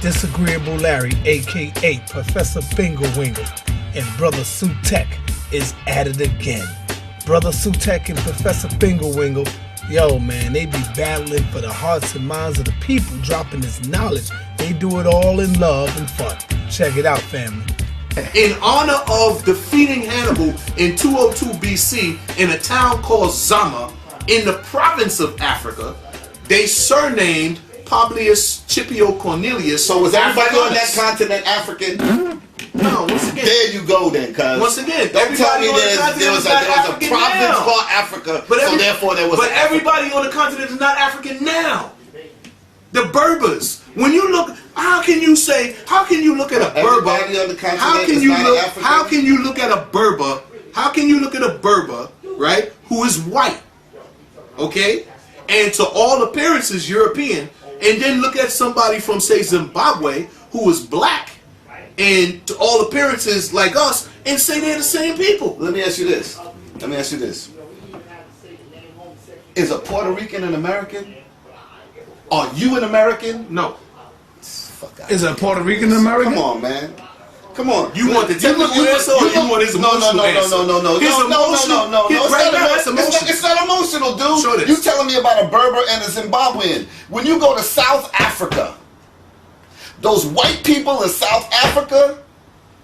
Disagreeable Larry, aka Professor Bingo Wingle, and Brother Sutek is at it again. Brother Sutek and Professor Bingo Wingle, yo man, they be battling for the hearts and minds of the people, dropping this knowledge. They do it all in love and fun. Check it out, family. In honor of defeating Hannibal in 202 BC in a town called Zama in the province of Africa, they surnamed Publius Scipio Cornelius. So was everybody on that Africanus. continent African? No, once again. There you go then, cuz. Once again, don't tell me everybody on the there continent was is not a African province now. called Africa, But so therefore there was. But everybody on the continent is not African now. The Berbers. When you look, how can you look at a Berber? Everybody on the continent How can is you not look? African? How can you look at a Berber? How can you look at a Berber, right, who is white, okay, and to all appearances European, and then look at somebody from, say, Zimbabwe who is black and to all appearances like us, and say they're the same people? Let me ask you this. Is a Puerto Rican an American? Are you an American? No. Fuck out. Is a Puerto Rican American? Come on, man. Come on. You want the technical answer or you want his emotional answer? No. His emotional. No. Right now, it's emotional. It's not emotional, dude. Show this. You telling me about a Berber and a Zimbabwean. When you go to South Africa, those white people in South Africa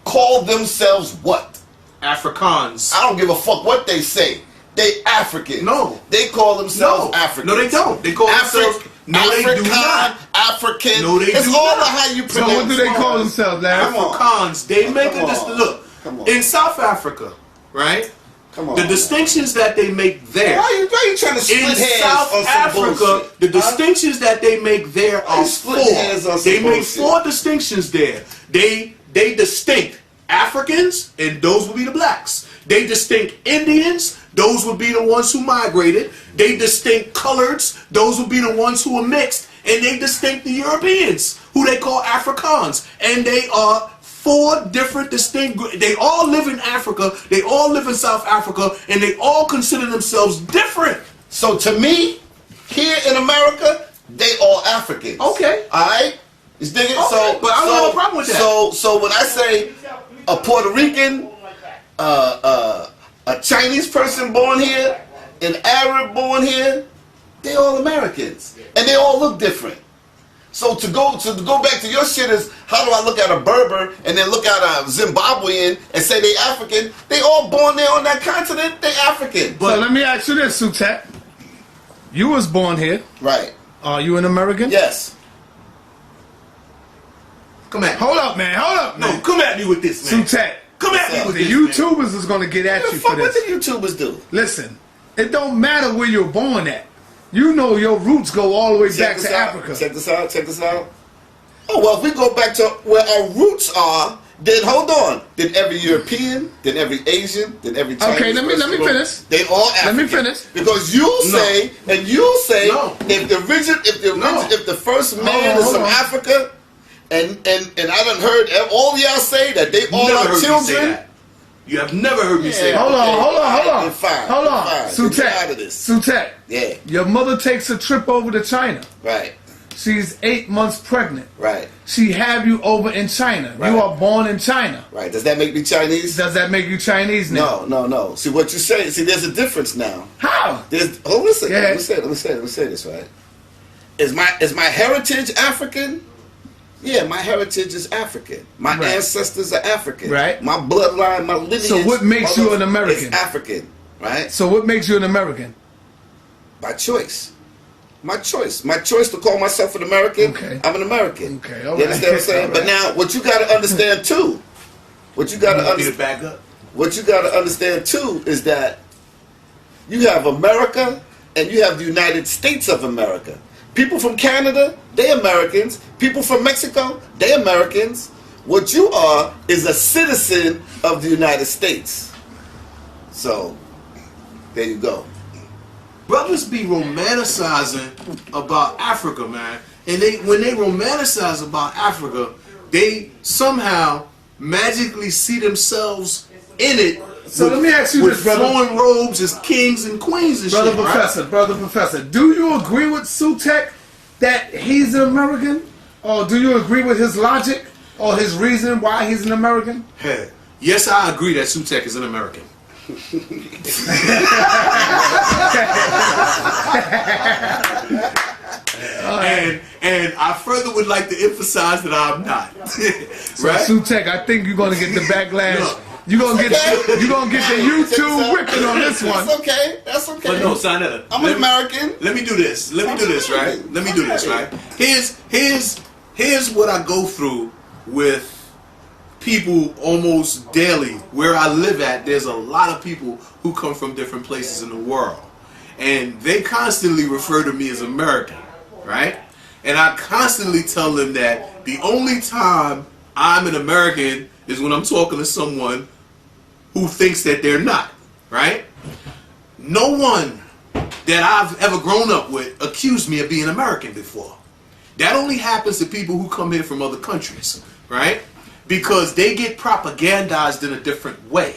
call themselves what? Afrikaans. I don't give a fuck what they say. They African. No. They call themselves No. African. No, they don't. They call themselves. No, they do not. African. No, they it's do all not. how you So pronounce. what do they call themselves, Larry? Come on. Afrikaans. They make Come this. on. Look. Come on. In South Africa, right? Come on. The distinctions that they make there. Why you trying to split In hairs South on some Africa, bullshit? the distinctions that they make there Why are you splitting hairs on four. some They make bullshit? four distinctions there. They distinct Africans, and those would be the blacks. They distinct Indians, those would be the ones who migrated. They distinct coloreds, those would be the ones who are mixed. And they distinct the Europeans, who they call Afrikaans. And they are four different distinct groups. They all live in Africa, they all live in South Africa, and they all consider themselves different. So to me, here in America, they all Africans. Okay. Alright? You dig it? Okay, So but I don't have a problem with that. So when I say a Puerto Rican, a Chinese person born here, an Arab born here, they all Americans. And they all look different. So to go back to your shit is, how do I look at a Berber and then look at a Zimbabwean and say they African? They all born there on that continent, they African. So let me ask you this, Sutek. You was born here. Right. Are you an American? Yes. Come at me. Hold up, man. Hold up, No, man. come at me with this, man. Sutek. Come at me The with The this, YouTubers is gonna get at What you the fuck for what this. the YouTubers do? Listen, it don't matter where you're born at. You know your roots go all the way back to Africa. Check this out. Oh, well, if we go back to where our roots are, then hold on. Then every European, then every Asian, then every Chinese. Okay, let me person, finish. They all Let African. me finish. Because you'll say, and you'll say, No. if the first man on, is hold from on. Africa, and I done heard all of y'all say that they all Never are heard me say children. that. You have never heard me say Yeah. that. Hold on. Then fine, Hold then on. fine. Get out of Sutek. this. Sutek. Yeah, Your mother takes a trip over to China. right, She's 8 months pregnant. right, She have you over in China. Right. You are born in China. right. Does that make me Chinese? Does that make you Chinese now? No. See what you say. See, there's a difference now. How? Listen. Yeah. Let me say this right. Is my heritage African? Yeah, my heritage is African. My Right. ancestors are African. Right. My bloodline, my lineage. So what makes you an American? Is African, right? So what makes you an American? By choice. My choice. My choice to call myself an American. Okay. I'm an American. Okay, all You right. understand what I'm saying? All But right. now, what you got to understand too. What you got to You need to understand. back up. What you got to understand too is that you have America and you have the United States of America. People from Canada, they Americans. People from Mexico, they Americans. What you are is a citizen of the United States. So, there you go. Brothers be romanticizing about Africa, man. And when they romanticize about Africa, they somehow magically see themselves in it. So let me ask you with this, brother. flowing robes as kings and queens and Brother shit. Professor, do you agree with Sutek that he's an American? Oh, do you agree with his logic or his reason why he's an American? Hey, yes, I agree that Sutek is an American. And I further would like to emphasize that I'm not. So Right? Sutek, I think you're gonna get the backlash. No. You're gonna get the YouTube whipping on this one. That's okay. That's okay. But no, Sinetta. I'm an American. Let me do this. Let me do this, right? Let me do this, right? Here's what I go through with people almost daily. Where I live at, there's a lot of people who come from different places in the world. And they constantly refer to me as American, right? And I constantly tell them that the only time I'm an American is when I'm talking to someone who thinks that they're not, right? No one that I've ever grown up with accused me of being American before. That only happens to people who come here from other countries, right? Because they get propagandized in a different way,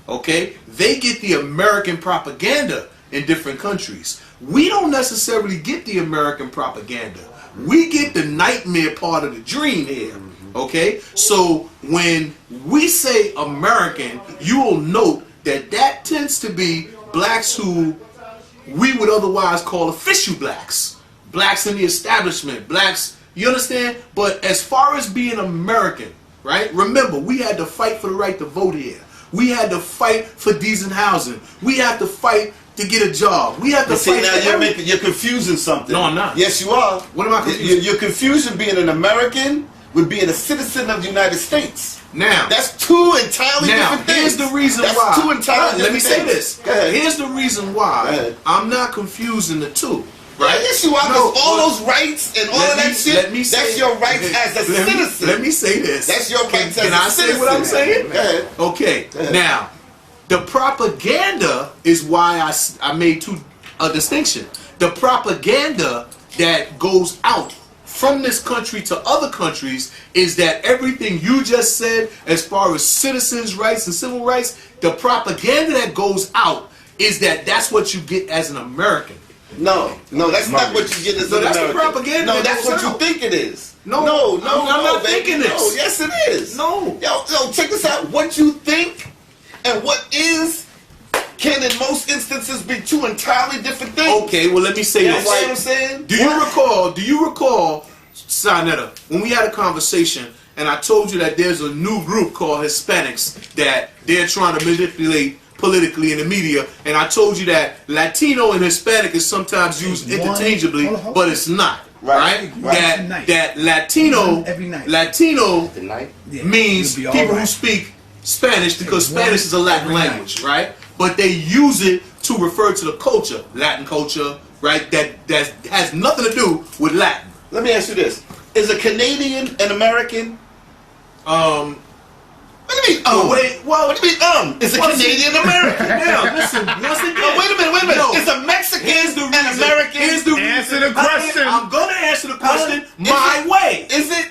okay? They get the American propaganda in different countries. We don't necessarily get the American propaganda. We get the nightmare part of the dream here, okay? So when we say American, you will note that that tends to be blacks who we would otherwise call official blacks. Blacks in the establishment, blacks, you understand? But as far as being American, right? Remember, we had to fight for the right to vote here. We had to fight for decent housing. We had to fight to get a job. We had to See, fight now for you're confusing something. No, I'm not. Yes, you are. What am I confusing? You're confusing being an American with being a citizen of the United States. Now, That's two entirely different things. here's the reason That's why. two entirely Let me different say things. this. Go ahead. Here's the reason why Go ahead. I'm not confusing the two. Yeah, Right? yes, you are. No, Because all but- those rights and all Let of that me- shit, let me say- that's your rights as a citizen. Let me say this. That's your rights as Can a I citizen. say what I'm saying? Go ahead. Okay. Go ahead. Now, the propaganda is why I made a distinction. The propaganda that goes out from this country to other countries is that everything you just said as far as citizens' rights and civil rights, the propaganda that goes out is that that's what you get as an American. No, that's not what you get as No, an that's the American. propaganda No, that that's goes what you out. think it is. No, no, I'm not baby. thinking this. No, yes, it is. No. Yo, check this out. What you think and what is can in most instances be two entirely different things. Okay, well let me say You know this. what I'm saying? Do you recall, Sinetta, when we had a conversation and I told you that there's a new group called Hispanics that they're trying to manipulate politically in the media, and I told you that Latino and Hispanic is sometimes used It's one- interchangeably, hold on. but it's not. Right. Right. Night. That Latino One every night. Latino Tonight. Yeah, means you'll people be all who right. speak Spanish because It's one Spanish is a Latin every night. language, right? But they use it to refer to the culture, Latin culture, right? That has nothing to do with Latin. Let me ask you this: is a Canadian an American? What do you mean? Wait, well, What do you mean? Is a Well, Canadian American? Now, listen, once again. Oh, wait a minute. No. Is a Mexican Here's the an reason. American? Here's the Answer reason. the question. I'm gonna answer the question Is my it- way. Is it?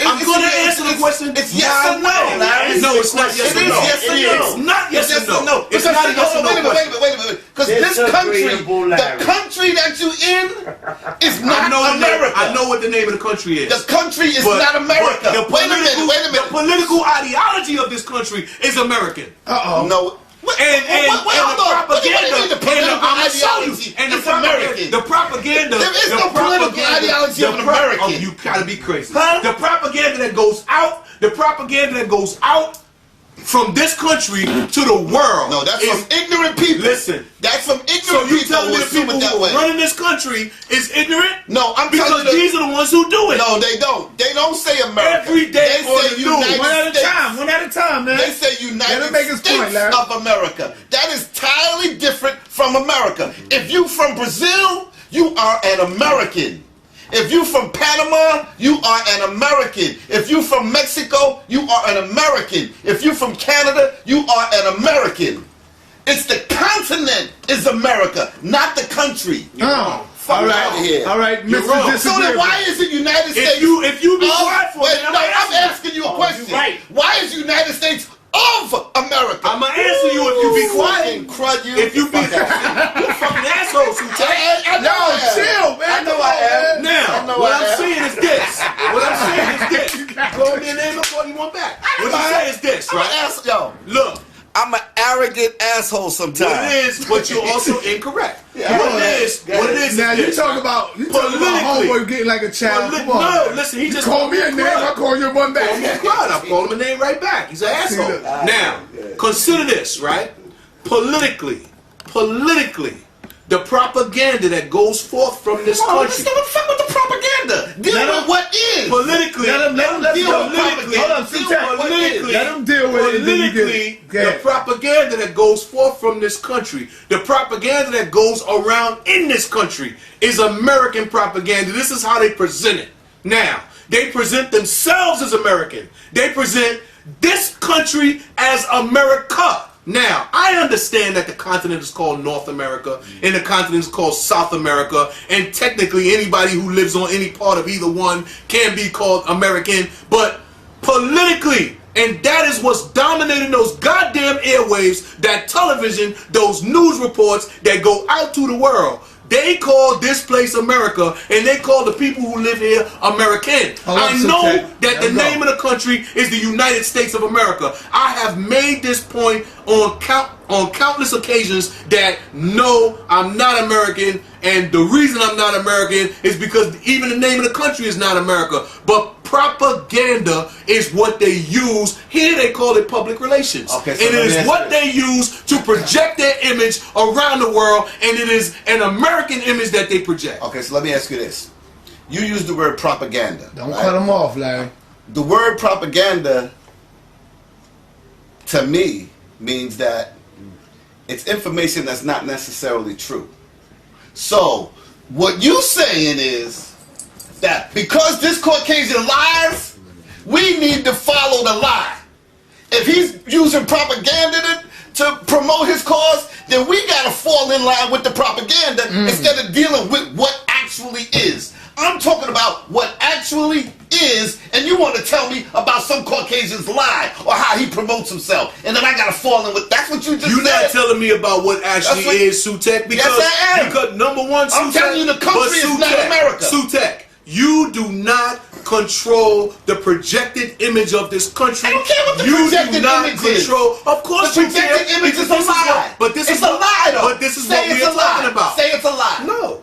I'm gonna answer the question It's yes my or no, way. Larry. No, it's not yes It or is no. yes or no. It's not yes It's or no. It's Because not a yes or no wait a question. minute. Because this country, Disagreeable, the Larry. country that you in, is I not know the name- America. I know what the name of the country is. The country is But- not America. but Wait a minute. The political ideology of this country is American. No. What, And hold on. the What do you propaganda, mean the political I'm gonna show you, ideology and the is American? propaganda, the propaganda, There is the no political propaganda- ideology the of an American. Oh, you gotta be crazy. Huh? The propaganda that goes out, from this country to the world. No, that's is, from ignorant people. Listen. That's from ignorant So you people telling me who the assume people it that who way. are running this country is ignorant? No, I'm Because telling you. these are the ones who do it. No, they don't. They don't say America. Every day they on say the news. United One at a States. time. One at a time, man. They say Let him United make his States point, Larry. of America. That is entirely different from America. If you from Brazil, you are an American. If you from Panama, you are an American. If you from Mexico, you are an American. If you from Canada, you are an American. It's the continent is America, not the country. Oh, Fuck all outta here. right, all right, You're Mr. wrong. So then Disagreeable. why is it United States? If you be of- quiet for wait, me, no, I'm I'm asking you a question. you're right. Why is United States of America? I'm gonna answer you if you be quiet. Fucking crud, you. If you be Fuck out. you fucking asshole, Sutek. I know I am. Chill, man. I know I am. Now, I know what I I'm am. saying is this. called me a name, I called you one back. What you say is this, I'm an right? ass, yo. Look, I'm an arrogant asshole sometimes. what it is, but you're also incorrect. Yeah, what it is Now is you this. talk about Politically. homeboy getting like a child. Come on. No, man. listen, he You just call me a name, I call you one Call me a back. crowd. I'm calling him a name right back. He's an asshole. look. Now, consider this, right? Politically, the propaganda that goes forth from this country. What the fuck with the propaganda? Deal with what is. Politically, let's deal go. with propaganda. Hold on, Sutek. politically, Let him deal with it, and then you politically, get- go the ahead. propaganda that goes forth from this country, the propaganda that goes around in this country is American propaganda. This is how they present it. Now, they present themselves as American. They present this country as America. Now, I understand that the continent is called North America and the continent is called South America, and technically anybody who lives on any part of either one can be called American, but politically, and that is what's dominating those goddamn airwaves, that television, those news reports that go out to the world. They call this place America, and they call the people who live here American. Hold on, I know Sutek. that the name of the country is the United States of America. I have made this point on countless occasions that no, I'm not American, and the reason I'm not American is because even the name of the country is not America. But propaganda is what they use. Here they call it public relations. Okay, so and let it me is ask what you they use to project their image around the world, and it is an American image that they project. Okay, so let me ask you this. You use the word propaganda. Don't right? cut him off, Larry. The word propaganda, to me, means that it's information that's not necessarily true. So, what you saying is that because this Caucasian lies, we need to follow the lie. If he's using propaganda to promote his cause, then we gotta fall in line with the propaganda instead of dealing with what actually is. I'm talking about what actually is, and you want to tell me about some Caucasian's lie or how he promotes himself, and then I gotta fall in with. That's what you just You're said. not telling me about what actually That's what- is, Sutek, because, Yes, I am. because number one, I'm Sutek, telling you the country but is not America. Sutek, you do not control the projected image of this country. I don't care what the you projected do not image is. control. Of course, The you can. projected image is a lie. But this it's is a lie, though. But this is Say what we it's are a lie. talking about. Say it's a lie. No,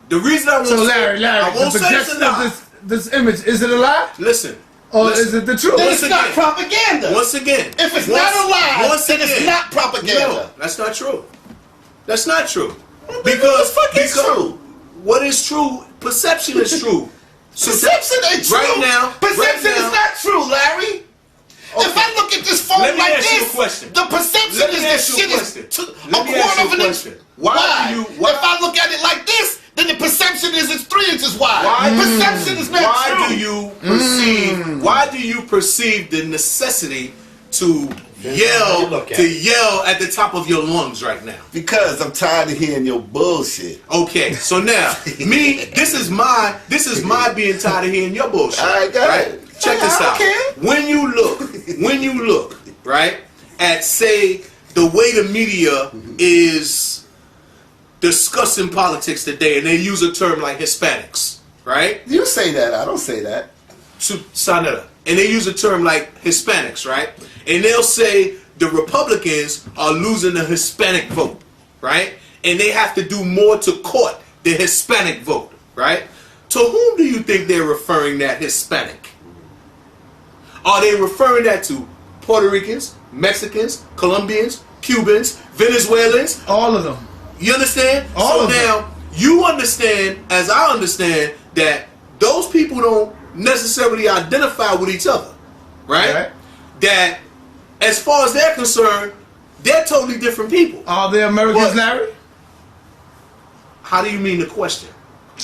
the reason I won't So say, Larry, I the won't say it's a projection lie. of this image, is it a lie? Listen. Or listen. is it the truth? Then Once it's not again. propaganda. Once again, If it's not a lie, once then it's again. not propaganda. No, that's not true. That's not true. What the fuck is true? What is true? Perception is true. Perception ain't true. Right now, Perception right now. is not true, Larry. If I look at this phone Let me like ask you a this, question. the perception Let me is ask that you a shit question. is a Let me ask quarter you of a an inch. question. Why do you- why- If I look at it like this, then the perception is it's 3 inches wide. Why Perception is not why true. do you perceive? Why do you perceive the necessity to yell at the top of your lungs right now? Because I'm tired of hearing your bullshit. Okay, so now this is my being tired of hearing your bullshit. All right, go ahead. Check this out. Okay. When you look, right, at say the way the media is discussing politics today, and they use a term like Hispanics, right? You say that. I don't say that. Sanetta. And they use a term like Hispanics, right? And they'll say the Republicans are losing the Hispanic vote, right? And they have to do more to court the Hispanic vote, right? To whom do you think they're referring that Hispanic? Are they referring that to Puerto Ricans, Mexicans, Colombians, Cubans, Venezuelans? All of them. You understand? All so of them. now you understand, as I understand, that those people don't necessarily identify with each other, right? Right. That as far as they're concerned, they're totally different people. Are they Americans, What? Larry? How do you mean the question?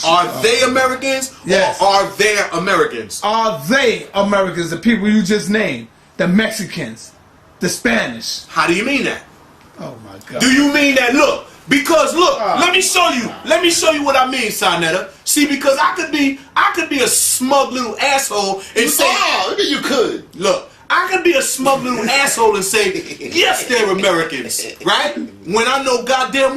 Are they Americans Yes. or are they Americans? Are they Americans, the people you just named? The Mexicans, the Spanish. How do you mean that? Oh my God. Do you mean that? Look, because look, let me show you. Let me show you what I mean, Sanetta. See, because I could be a smug little asshole and say, Oh, you could. look, I could be a smug little asshole and say, yes, they're Americans, right? When I know goddamn